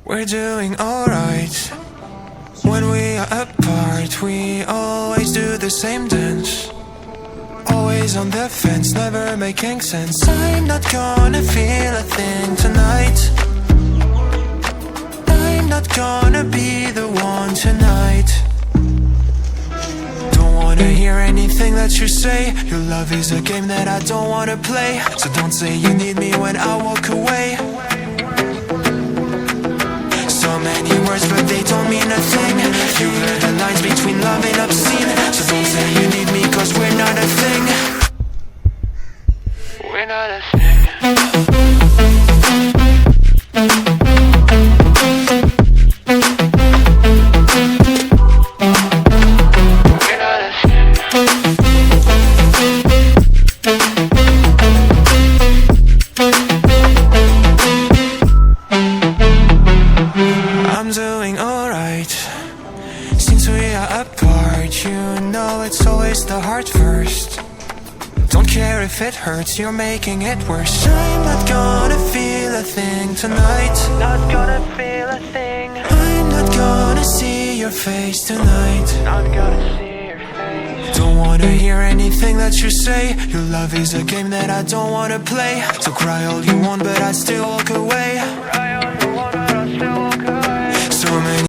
We're doing alright. When we are apart, we always do the same dance. Always on the fence, never making sense. I'm not gonna feel a thing tonight. I'm not gonna be the one tonight. Don't wanna hear anything that you say. Your love is a game that I don't wanna play. So don't say you need me when I walk away. So many words but they don't mean a thing. You blur the lines between love and obscene. So don't say you need me cause we're not a thing. We're not a thing. I'm doing alright. Since we are apart, you know it's always the heart first. Don't care if it hurts, you're making it worse. I'm not gonna feel a thing tonight. Not gonna feel a thing. I'm not gonna see your face tonight. Not gonna see your face. Don't wanna hear anything that you say. Your love is a game that I don't wanna play. So cry all you want but I'd still walk away.